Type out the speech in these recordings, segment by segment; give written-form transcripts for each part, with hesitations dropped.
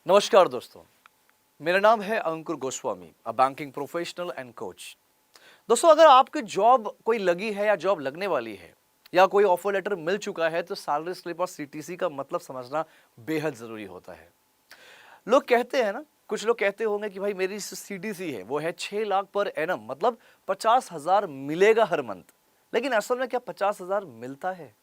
नमस्कार दोस्तों, मेरा नाम है Ankur Goswami, a banking professional and coach. दोस्तों, अगर आपकी जॉब कोई लगी है या जॉब लगने वाली है या कोई ऑफर लेटर मिल चुका है तो सैलरी स्लिप और सीटीसी का मतलब समझना बेहद जरूरी होता है। लोग कहते हैं ना, कुछ लोग कहते होंगे कि भाई मेरी सीटीसी है वो है 6 लाख पर एनम, मतलब 50,000 मिलेगा हर मंथ। लेकिन असल में क्या 50,000 मिलता है?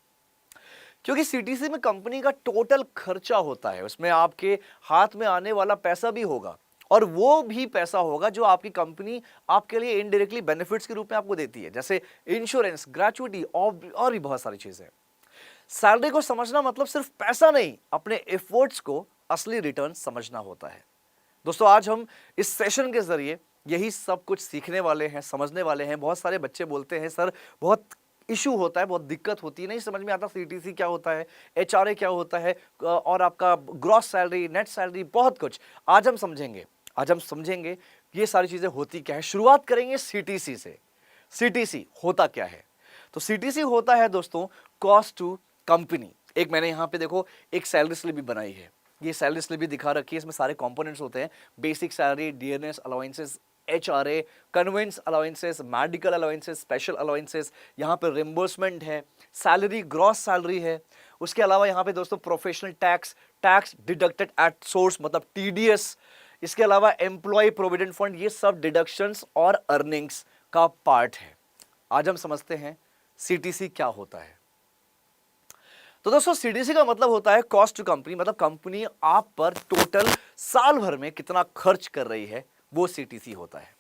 क्योंकि सीटीसी में कंपनी का टोटल खर्चा होता है, उसमें आपके हाथ में आने वाला पैसा भी होगा और वो भी पैसा होगा जो आपकी कंपनी आपके लिए इनडायरेक्टली बेनिफिट्स के रूप में आपको देती है, जैसे इंश्योरेंस, ग्रेचुइटी और भी बहुत सारी चीजें। सैलरी को समझना मतलब सिर्फ पैसा नहीं, अपने एफर्ट्स को असली रिटर्न समझना होता है। दोस्तों, आज हम इस सेशन के जरिए यही सब कुछ सीखने वाले हैं, समझने वाले हैं। बहुत सारे बच्चे बोलते हैं सर बहुत इशू होता है, बहुत दिक्कत होती है, नहीं समझ में आता सीटीसी क्या होता है, एचआरए क्या होता है और आपका ग्रॉस सैलरी, नेट सैलरी, बहुत कुछ आज हम समझेंगे ये सारी चीजें होती क्या है। शुरुआत करेंगे सीटीसी से। सीटीसी होता क्या है? तो सीटीसी होता है दोस्तों कॉस्ट टू कंपनी। एक मैंने यहां पे देखो एक सैलरी स्लिप भी बनाई है, ये सैलरी स्लिप भी दिखा रखी है, इसमें सारे कंपोनेंट्स होते हैं। Basic salary, DNS allowances, HRA, conveyance allowances, medical allowances, special allowances, यहाँ पे रिम्बर्समेंट है, सैलरी, ग्रॉस सैलरी है। उसके अलावा यहाँ पे दोस्तों professional tax, tax deducted at source मतलब टीडीएस। इसके अलावा एम्प्लॉय प्रोविडेंट फंड, ये सब डिडक्शंस और अर्निंग्स का पार्ट है। आज हम समझते हैं सीटीसी क्या होता है। तो दोस्तों, सीटीसी का मतलब होता है कॉस्ट टू कंपनी, मतलब कंपनी आप पर टोटल साल भर में कितना खर्च कर रही है, वो सीटीसी होता है।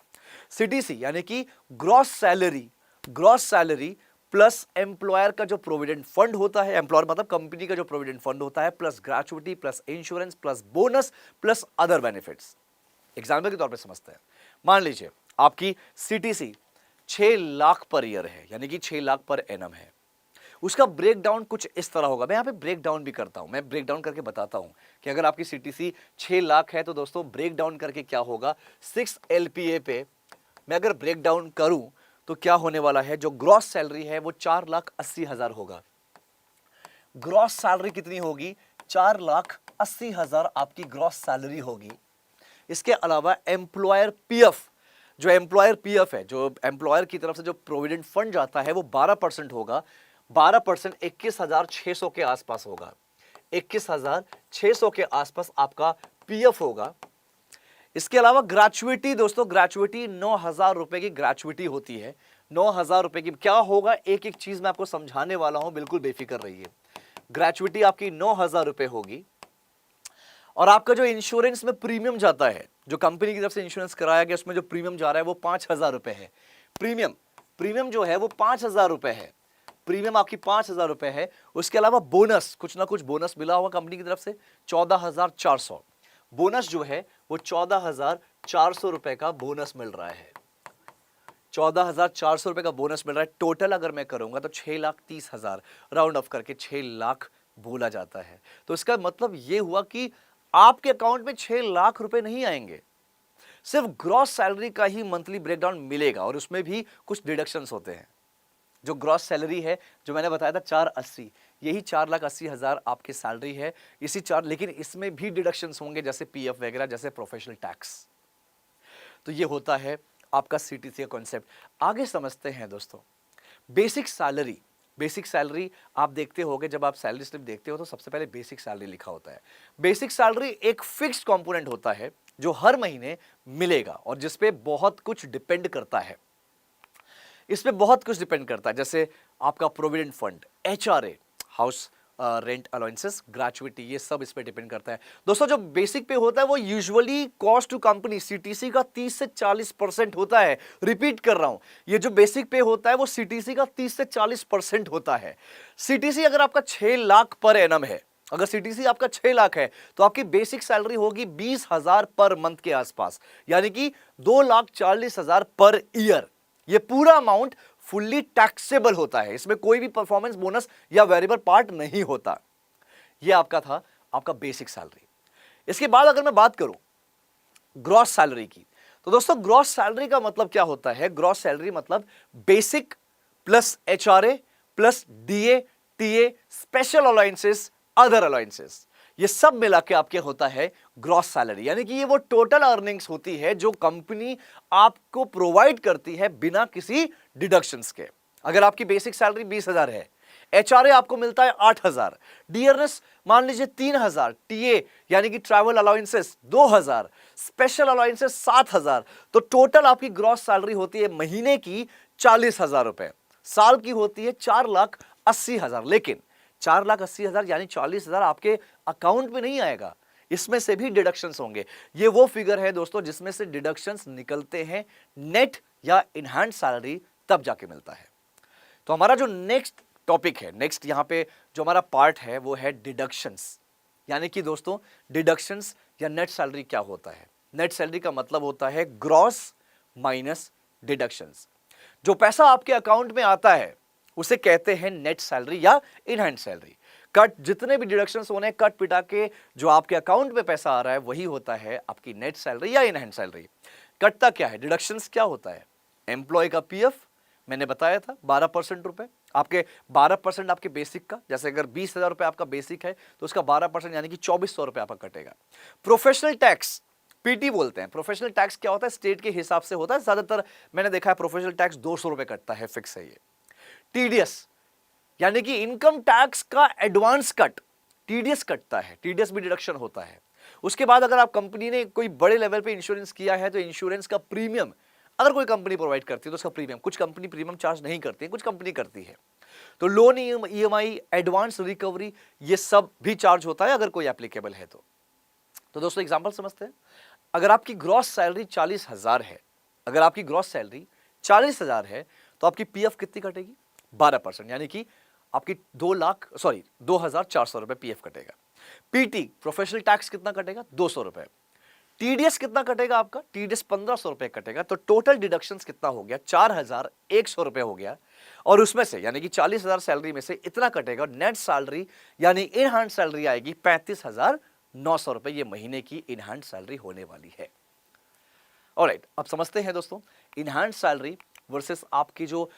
सीटीसी यानी कि ग्रॉस सैलरी प्लस एम्प्लॉयर का जो प्रोविडेंट फंड होता है, एम्प्लॉयर मतलब कंपनी का जो प्रोविडेंट फंड होता है, plus gratuity, plus insurance, plus bonus, plus other benefits. Example के तौर पे समझते हैं। मान लीजिए आपकी सीटीसी 6 लाख पर ईयर है, यानी कि 6 लाख पर एनम है। उसका ब्रेक डाउन कुछ इस तरह होगा। मैं यहाँ पे ब्रेक डाउन भी करता हूं, मैं ब्रेक डाउन करके बताता हूं कि अगर आपकी सीटीसी 6 लाख है तो दोस्तों ब्रेक डाउन करके क्या होगा। 6 एलपीए पे मैं अगर ब्रेक डाउन करूं तो क्या होने वाला है, जो ग्रॉस सैलरी है वो 4,80,000 होगा। ग्रॉस सैलरी कितनी होगी? 4,80,000 आपकी ग्रॉस सैलरी होगी। इसके अलावा एम्प्लॉयर पीएफ, जो एम्प्लॉयर पीएफ है, जो एम्प्लॉयर की तरफ से जो प्रोविडेंट फंड जाता है वो 12% होगा। 12% 21,600 के आसपास होगा। 21,600 के आसपास आपका पीएफ होगा। इसके अलावा ग्रेचुइटी, दोस्तों ग्रेचुइटी 9,000 रुपए की ग्रेचुइटी होती है। 9,000 रुपए की क्या होगा, एक एक चीज मैं आपको समझाने वाला हूं, बिल्कुल बेफिक्र रहिए। ग्रेचुइटी आपकी 9,000 रुपए होगी। और आपका जो इंश्योरेंस में प्रीमियम जाता है, जो कंपनी की तरफ से इंश्योरेंस कराया गया उसमें जो प्रीमियम जा रहा है वो 5,000 रुपए है। प्रीमियम जो है वो 5,000 रुपए है। प्रीमियम आपकी 5,000 रुपए है। उसके अलावा बोनस, कुछ ना कुछ बोनस मिला होगा कंपनी की तरफ से, 14,400। बोनस जो है वो 14,400 रुपए का बोनस मिल रहा है। 14,400 रुपए का बोनस मिल रहा है। टोटल अगर मैं करूंगा तो 6,30,000, राउंड ऑफ करके 6 लाख बोला जाता है। तो इसका मतलब यह हुआ कि आपके अकाउंट में 6 लाख रुपए नहीं आएंगे, सिर्फ ग्रॉस सैलरी का ही मंथली ब्रेकडाउन मिलेगा और उसमें भी कुछ डिडक्शंस होते हैं। जो ग्रॉस सैलरी है, जो मैंने बताया था 480, यही 4,80,000 आपकी सैलरी है। इसी लेकिन इसमें भी डिडक्शंस होंगे, जैसे पीएफ वगैरह, जैसे प्रोफेशनल टैक्स। तो ये होता है आपका सीटीसी का कॉन्सेप्ट। आगे समझते हैं दोस्तों बेसिक सैलरी। बेसिक सैलरी आप देखते होगे, जब आप सैलरी स्लिप देखते हो तो सबसे पहले बेसिक सैलरी लिखा होता है। बेसिक सैलरी एक फिक्स्ड कंपोनेंट होता है जो हर महीने मिलेगा और जिसपे बहुत कुछ डिपेंड करता है। इसमें बहुत कुछ डिपेंड करता है, जैसे आपका provident fund, HRA, house rent allowances, gratuity, ये सब इस पे डिपेंड करता है। दोस्तों, जो बेसिक पे होता है वो usually cost to company CTC का 30 से 40% होता है। रिपीट कर रहा हूं, ये जो बेसिक पे होता है वो सीटीसी का 30 से 40% होता है। सीटीसी अगर आपका 6 लाख पर एनम है, अगर सीटीसी आपका 6 लाख है तो आपकी बेसिक सैलरी होगी 20,000 पर मंथ के आसपास, यानी कि 2,40,000 पर ईयर। ये पूरा अमाउंट फुल्ली टैक्सेबल होता है, इसमें कोई भी परफॉर्मेंस बोनस या वेरिएबल पार्ट नहीं होता। ये आपका था आपका बेसिक सैलरी। इसके बाद अगर मैं बात करूं ग्रॉस सैलरी की, तो दोस्तों ग्रॉस सैलरी का मतलब क्या होता है? ग्रॉस सैलरी मतलब basic plus HRA plus DA, TA, special allowances, other allowances, ये सब मिला के आपके होता है ग्रॉस सैलरी, यानी कि ये वो टोटल अर्निंग्स होती है जो कंपनी आपको प्रोवाइड करती है बिना किसी डिडक्शंस के। अगर आपकी बेसिक सैलरी 20,000 है, एचआरए आपको मिलता है 8,000, डीआरएस मान लीजिए 3,000, टीए यानी कि ट्रैवल अलाउंसेस 2,000, स्पेशल अलाउंसेस 7,000, तो टोटल आपकी ग्रॉस सैलरी होती है महीने की 40,000 रुपए, साल की होती है 4,80,000। लेकिन 4,80,000 यानी 40,000 आपके अकाउंट में नहीं आएगा, इसमें से भी डिडक्शंस होंगे। ये वो फिगर है दोस्तों जिसमें से डिडक्शंस निकलते हैं नेट या इनहैंड सैलरी, तब जाके मिलता है। तो हमारा जो नेक्स्ट टॉपिक है, नेक्स्ट यहां पे जो हमारा पार्ट है वो है डिडक्शंस, यानी कि दोस्तों डिडक्शंस या नेट सैलरी क्या होता है। नेट सैलरी का मतलब होता है ग्रॉस माइनस डिडक्शंस। जो पैसा आपके अकाउंट में आता है उसे कहते हैं नेट सैलरी या इनहैंड सैलरी। कट जितने भी डिडक्शंस होने कट पिटा के जो आपके अकाउंट में पैसा आ रहा है वही होता है आपकी नेट सैलरी या इनहैंड सैलरी। कटता क्या है, डिडक्शंस क्या होता है, एम्प्लॉय का पीएफ मैंने बताया था 12% रुपए, आपके 12% आपके बेसिक का, जैसे अगर 20,000 रुपए आपका बेसिक है तो उसका 12% यानी कि 2,400 रुपए आपका कटेगा। प्रोफेशनल टैक्स पीटी बोलते हैं। प्रोफेशनल टैक्स क्या होता है, स्टेट के हिसाब से होता है, ज्यादातर मैंने देखा है प्रोफेशनल टैक्स 200 रुपए कटता है, फिक्स है ये। टीडीएस यानी कि इनकम टैक्स का एडवांस कट, टीडीएस कटता है, टीडीएस भी डिडक्शन होता है। उसके बाद अगर आप कंपनी ने कोई बड़े लेवल पे इंश्योरेंस किया है तो इंश्योरेंस का प्रीमियम अगर कोई कंपनी प्रोवाइड करती है तो उसका प्रीमियम, कुछ कंपनी प्रीमियम चार्ज नहीं करती है, कुछ कंपनी करती है। तो लोन ईएमआई, एडवांस रिकवरी, ये सब भी चार्ज होता है अगर कोई एप्लीकेबल है तो दोस्तों एग्जांपल समझते हैं। अगर आपकी ग्रॉस सैलरी 40,000 है, अगर आपकी ग्रॉस सैलरी 40,000 है तो आपकी पीएफ कितनी कटेगी, 12%, यानी कि आपकी 2,400 रुपए पीएफ कटेगा। पीटी प्रोफेशनल टैक्स कितना कटेगा, 200 रुपए। टीडीएस कितना कटेगा आपका, टीडीएस 1,500 रुपए कटेगा। तो टोटल डिडक्शंस कितना हो गया, 4,100 रुपए हो गया। और उसमें से यानी कि 40,000 सैलरी में से इतना कटेगा, नेट सैलरी यानी इन हैंड सैलरी आएगी 35,900 रुपए, ये महीने की इन हैंड सैलरी होने वाली है। ऑलराइट, अब समझते हैं दोस्तों इन हैंड सैलरी वर्सेस आपकी जो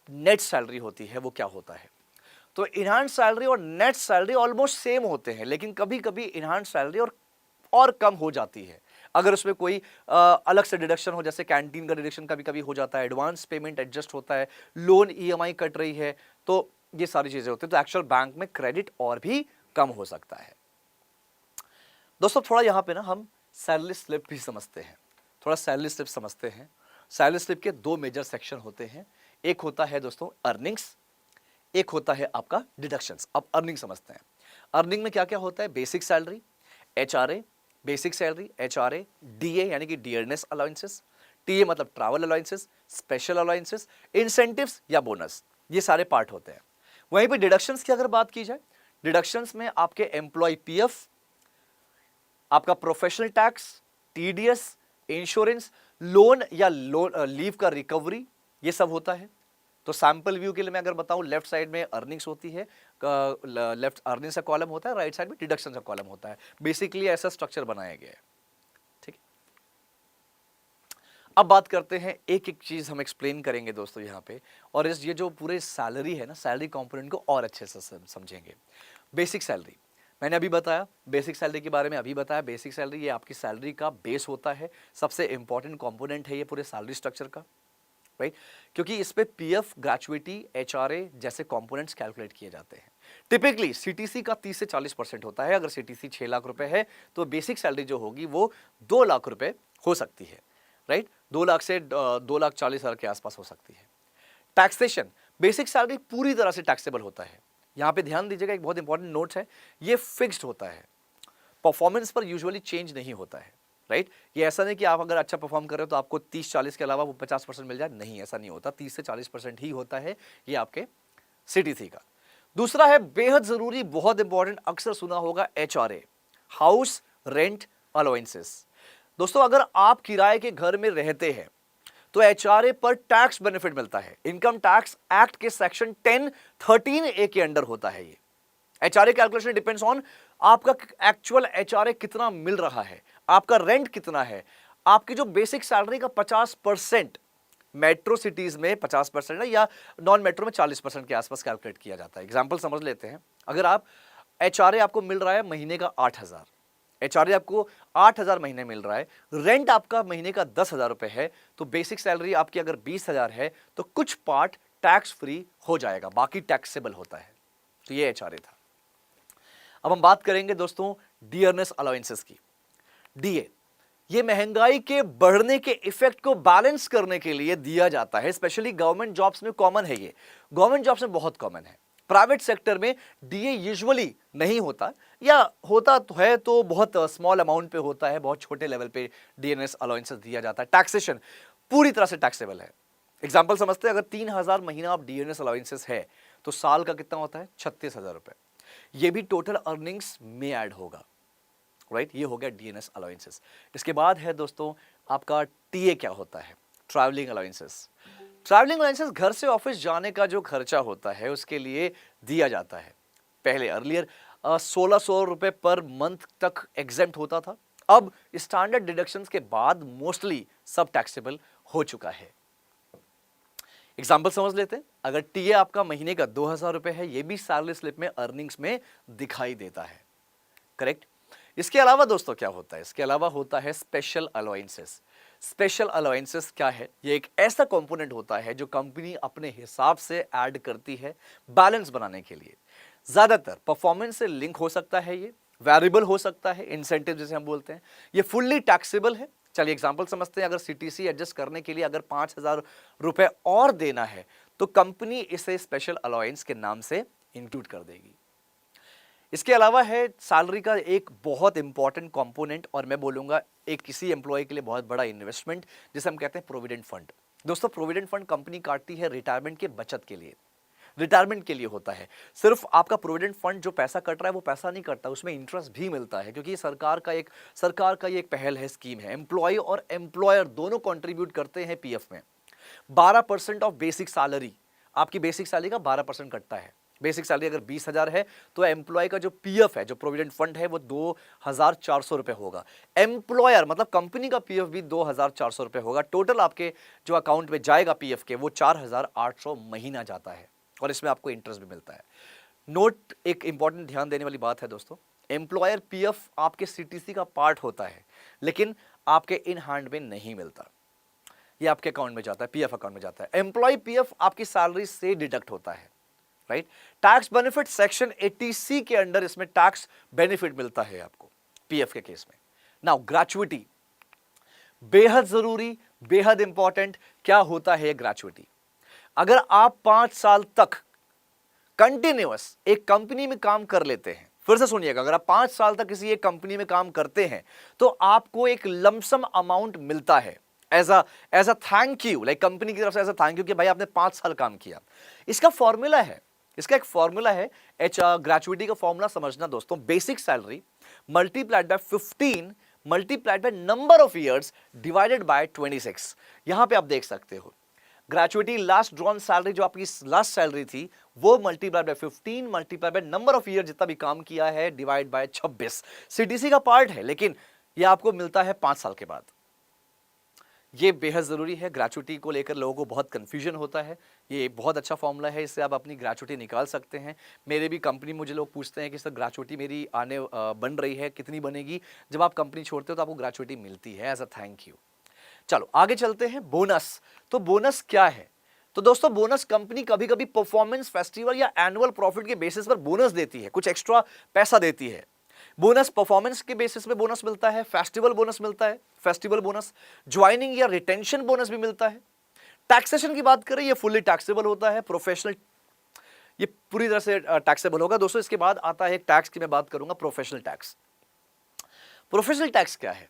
नेट सैलरी होती है वो क्या होता है। तो इनहैंड सैलरी और नेट सैलरी ऑलमोस्ट सेम होते हैं, लेकिन कभी कभी इनहैंड सैलरी और कम हो जाती है अगर उसमें कोई अलग से डिडक्शन हो, जैसे कैंटीन का डिडक्शन कभी कभी हो जाता है, एडवांस पेमेंट एडजस्ट होता है, लोन ईएमआई कट रही है, तो ये सारी चीजें होती है। तो एक्चुअल बैंक में क्रेडिट और भी कम हो सकता है। दोस्तों थोड़ा यहां पे ना हम सैलरी स्लिप भी समझते हैं, थोड़ा सैलरी स्लिप समझते हैं। सैलरी स्लिप के दो मेजर सेक्शन होते हैं, एक होता है दोस्तों अर्निंग्स, एक होता है आपका डिडक्शंस। अब अर्निंग समझते हैं। अर्निंग में क्या क्या होता है, basic salary, HRA, basic salary, HRA, DA यानी कि डियरनेस अलाउंसेस, टीए मतलब travel allowances, special allowances, incentives या बोनस, ये सारे पार्ट होते हैं। वहीं पे डिडक्शंस की अगर बात की जाए, डिडक्शंस में आपके एम्प्लॉय पीएफ, आपका professional tax, TDS, insurance, loan या लीव का रिकवरी, ये सब होता है। तो सैंपल व्यू के लिए मैं अगर बताऊं, लेफ्ट साइड में अर्निंग्स होती है, लेफ्ट अर्निंग्स का कॉलम होता है, राइट साइड में डिडक्शन का कॉलम होता है। बेसिकली ऐसा स्ट्रक्चर बनाया गया है, ठीक है। अब बात करते हैं, एक एक चीज हम एक्सप्लेन करेंगे दोस्तों यहाँ पे, और ये जो पूरे सैलरी है ना, सैलरी कंपोनेंट को और अच्छे से समझेंगे। बेसिक सैलरी मैंने अभी बताया, बेसिक सैलरी के बारे में अभी बताया। बेसिक सैलरी ये आपकी सैलरी का बेस होता है, सबसे इंपॉर्टेंट कंपोनेंट है ये पूरे सैलरी स्ट्रक्चर का, राइट, क्योंकि इस पे पीएफ, ग्रेचुइटी, एचआरए जैसे कंपोनेंट्स कैलकुलेट किए जाते हैं। टिपिकली सीटीसी का 30 से 40% होता है। अगर सीटीसी 6 लाख रुपए है तो बेसिक सैलरी जो होगी वो 2 लाख रुपए हो सकती है, राइट, 2 लाख से 2,40,000 के आसपास हो सकती है। टैक्सेशन, बेसिक सैलरी पूरी तरह से टैक्सेबल होता है। यहां पे ध्यान दीजिएगा, एक बहुत इंपॉर्टेंट नोट है, ये फिक्स्ड होता है, परफॉर्मेंस पर यूजुअली चेंज नहीं होता है, राइट। ये ऐसा नहीं कि आप अगर अच्छा परफॉर्म कर रहे हो तो आपको 30-40 के अलावा वो 50% मिल जाए, नहीं, ऐसा नहीं होता। 30 से 40% ही होता है ये आपके सीटीसी का। दूसरा है बेहद जरूरी, बहुत इंपॉर्टेंट, अक्सर सुना होगा, एचआरए, हाउस रेंट अलाउंसेस। दोस्तों अगर आप किराए के घर में रहते हैं तो एचआरए पर टैक्स बेनिफिट मिलता है। इनकम टैक्स एक्ट के सेक्शन 10(13)(a) के अंडर होता है ये। एचआरए कैलकुलेशन डिपेंड्स ऑन आपका एक्चुअल एचआरए कितना मिल रहा है, आपका रेंट कितना है, आपकी जो बेसिक सैलरी का 50%, मेट्रो सिटीज में 50% है या नॉन मेट्रो में 40% के आसपास कैलकुलेट किया जाता है। एग्जांपल समझ लेते हैं, अगर आप एचआरए आपको मिल रहा है महीने का 8,000, एचआरए आपको 8,000 महीने मिल रहा है, रेंट आपका महीने का 10,000 रुपए है, तो बेसिक सैलरी आपकी अगर 20,000 है तो कुछ पार्ट टैक्स फ्री हो जाएगा, बाकी टैक्सेबल होता है। तो ये एचआरए था। अब हम बात करेंगे दोस्तों डियरनेस अलाउंसेस की। डीए ये महंगाई के बढ़ने के इफेक्ट को बैलेंस करने के लिए दिया जाता है, स्पेशली गवर्नमेंट जॉब्स में कॉमन है, ये गवर्नमेंट जॉब्स में बहुत कॉमन है। प्राइवेट सेक्टर में डीए यूजुअली नहीं होता, या होता तो है तो बहुत स्मॉल अमाउंट पे होता है, बहुत छोटे लेवल पे डीएनएस अलाउंसेस दिया जाता है। टैक्सेशन पूरी तरह से टैक्सेबल है। एग्जाम्पल समझते हैं, अगर 3,000 महीना आप डीएनएस अलाउंसेस है तो साल का कितना होता है? 36,000 रुपए। ये भी टोटल अर्निंग्स में ऐड होगा, राइट? ये हो गया डीएनएस अलाउंसेस। इसके बाद है दोस्तों आपका टीए क्या होता है? Travelling allowances. ट्रैवलिंग अलाउंसेस घर से ऑफिस जाने का जो खर्चा होता है उसके लिए दिया जाता है। पहले अर्लियर 1,600 रुपए पर मंथ तक एग्जेम्प्ट होता था, अब स्टैंडर्ड डिडक्शंस के बाद मोस्टली सब टैक्सेबल हो चुका है। एग्जाम्पल समझ लेते हैं, अगर टीए आपका महीने का 2,000 रुपए है, ये भी सैलरी स्लिप में अर्निंग्स में दिखाई देता है, करेक्ट? इसके अलावा दोस्तों क्या होता है? इसके अलावा होता है स्पेशल अलाउंसेस। स्पेशल अलाउंसेस क्या है? ये एक ऐसा कंपोनेंट होता है जो कंपनी अपने हिसाब से ऐड करती है बैलेंस बनाने के लिए। ज्यादातर परफॉर्मेंस से लिंक हो सकता है, ये वेरिएबल हो सकता है, इंसेंटिव जिसे हम बोलते हैं। ये फुल्ली टैक्सेबल है। चलिए एग्जांपल समझते हैं, अगर सीटीसी एडजस्ट करने के लिए अगर 5,000 रुपए और देना है तो कंपनी इसे स्पेशल अलाउंस के नाम से इंक्लूड कर देगी। इसके अलावा है सैलरी का एक बहुत इंपॉर्टेंट कंपोनेंट, और मैं बोलूंगा एक किसी एम्प्लॉय के लिए बहुत बड़ा इन्वेस्टमेंट, जिसे हम कहते हैं प्रोविडेंट फंड। दोस्तों प्रोविडेंट फंड कंपनी काटती है रिटायरमेंट के बचत के लिए, रिटायरमेंट के लिए होता है। सिर्फ आपका प्रोविडेंट फंड जो पैसा कट रहा है वो पैसा नहीं कटता, उसमें इंटरेस्ट भी मिलता है, क्योंकि सरकार का ये एक पहल है, स्कीम है। एम्प्लॉय और एम्प्लॉयर दोनों कंट्रीब्यूट करते हैं पीएफ में। 12% ऑफ बेसिक सैलरी, आपकी बेसिक सैलरी का 12% कटता है। बेसिक सैलरी अगर 20,000 है तो एम्प्लॉय का जो पीएफ है, जो प्रोविडेंट फंड है, वो 2,400 रुपए होगा। एम्प्लॉयर मतलब कंपनी का पीएफ भी 2,400 रुपए होगा। टोटल आपके जो अकाउंट में जाएगा पीएफ के, वो 4,800 महीना जाता है, और इसमें आपको इंटरेस्ट भी मिलता है। नोट, एक इंपॉर्टेंट ध्यान देने वाली बात है दोस्तों, एम्प्लॉयर पीएफ आपके सीटीसी का पार्ट होता है, लेकिन आपके इन हैंड में नहीं मिलता, ये आपके अकाउंट में जाता है, पीएफ अकाउंट में जाता है। एम्प्लॉय पीएफ आपकी सैलरी से डिडक्ट होता है, right? Tax benefit section 80C के अंडर इसमें टैक्स बेनिफिट मिलता है आपको पीएफ के केस में। नाउ ग्रेचुइटी बेहद जरूरी, बेहद इंपॉर्टेंट। क्या होता है ग्रेचुइटी? अगर आप 5 साल तक कंटिन्यूअस एक कंपनी में काम कर लेते हैं, फिर से सुनिएगा, अगर आप 5 साल तक किसी एक कंपनी में काम करते हैं तो आपको एक लमसम अमाउंट मिलता है as a thank you, like company की तरफ से एज अ थैंक यू कि भाई आपने 5 साल काम किया। इसका फॉर्मूला है, इसका एक फॉर्मूला है, ग्रेचुइटी का फॉर्मूला समझना दोस्तों, basic salary multiplied by 15 multiplied by number of years divided by 26। यहां पे आप देख सकते हो ग्रेचुइटी लास्ट ड्रॉन सैलरी, जो आपकी लास्ट सैलरी थी, वो multiplied by 15 multiplied by number of year जितना भी काम किया है डिवाइड बाय 26। सीटीसी का पार्ट है, लेकिन ये आपको मिलता है 5 साल के बाद। ये बेहद जरूरी है। ग्रेचुइटी को लेकर लोगों को बहुत कंफ्यूजन होता है। ये बहुत अच्छा फॉर्मूला है, इससे आप अपनी ग्रेचुइटी निकाल सकते हैं। मेरे भी कंपनी, मुझे लोग पूछते हैं कि सर ग्रेचुइटी मेरी बन रही है, कितनी बनेगी? जब आप कंपनी छोड़ते हो तो आपको ग्रेचुइटी मिलती है एज अ थैंक यू। चलो आगे चलते हैं। बोनस, तो बोनस क्या है? तो दोस्तों बोनस कंपनी कभी कभी परफॉर्मेंस, फेस्टिवल या एनुअल प्रॉफिट के बेसिस पर बोनस देती है, कुछ एक्स्ट्रा पैसा देती है। बोनस परफॉर्मेंस के बेसिस पे बोनस मिलता है, फेस्टिवल बोनस मिलता है, फेस्टिवल बोनस, ज्वाइनिंग या रिटेंशन बोनस भी मिलता है। टैक्सेशन की बात करें, ये फुल्ली टैक्सेबल होता है। प्रोफेशनल, ये पूरी तरह से टैक्सेबल होगा दोस्तों। इसके बाद आता है एक टैक्स की मैं बात करूंगा, प्रोफेशनल टैक्स। प्रोफेशनल टैक्स क्या है?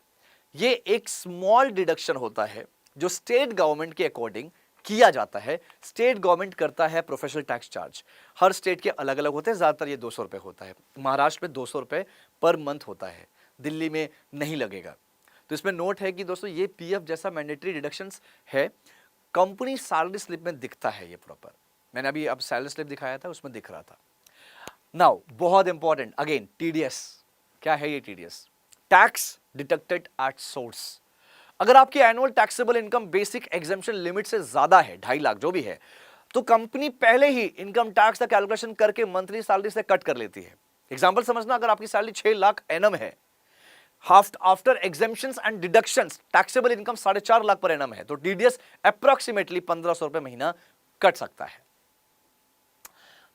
ये एक स्मॉल डिडक्शन होता है जो स्टेट गवर्नमेंट के अकॉर्डिंग किया जाता है। स्टेट गवर्नमेंट करता है प्रोफेशनल टैक्स चार्ज। हर स्टेट के अलग अलग होते हैं, ज्यादातर ये 200 रुपए होता है। महाराष्ट्र में 200 रुपए पर मंथ होता है, दिल्ली में नहीं लगेगा। तो इसमें नोट है कि दोस्तों ये पीएफ जैसा मैंडेटरी डिडक्शंस है, कंपनी सैलरी स्लिप में दिखता है ये प्रॉपर। मैंने अभी अब सैलरी स्लिप दिखाया था, उसमें दिख रहा था। नाउ बहुत इंपॉर्टेंट अगेन, टीडीएस। क्या है ये TDS? Tax deducted at source. अगर आपकी annual taxable income basic exemption limit से ज्यादा है, 2.5 लाख जो भी है, तो कंपनी पहले ही इनकम टैक्स का कैलकुलेशन करके मंथली सैलरी से कट कर लेती है। एग्जाम्पल समझना, अगर आपकी सैलरी 6 लाख एनम है, half after exemptions and deductions taxable income 4.5 lakh per annum है, तो टीडीएस अप्रोक्सीमेटली 1500 रुपए महीना कट सकता है।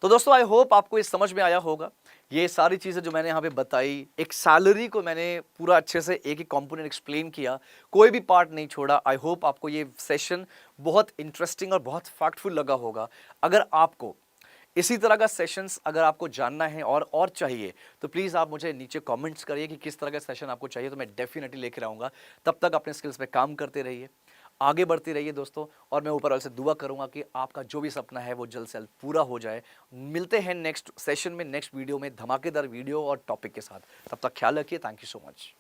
तो दोस्तों आई होप आपको ये समझ में आया होगा। ये सारी चीजें जो मैंने यहाँ पे बताई, एक सैलरी को मैंने पूरा अच्छे से एक एक कंपोनेंट एक्सप्लेन किया, कोई भी पार्ट नहीं छोड़ा। आई होप आपको ये सेशन बहुत इंटरेस्टिंग और बहुत फैक्टफुल लगा होगा। अगर आपको इसी तरह का सेशंस अगर आपको जानना है और चाहिए, तो प्लीज़ आप मुझे नीचे कमेंट्स करिए कि किस तरह का सेशन आपको चाहिए, तो मैं डेफिनेटली लेकर आऊँगा। तब तक अपने स्किल्स पे काम करते रहिए, आगे बढ़ते रहिए दोस्तों, और मैं ऊपर वाले से दुआ करूँगा कि आपका जो भी सपना है वो जल्द से जल्द पूरा हो जाए। मिलते हैं नेक्स्ट सेशन में, नेक्स्ट वीडियो में, धमाकेदार वीडियो और टॉपिक के साथ। तब तक ख्याल रखिए। Thank you so much.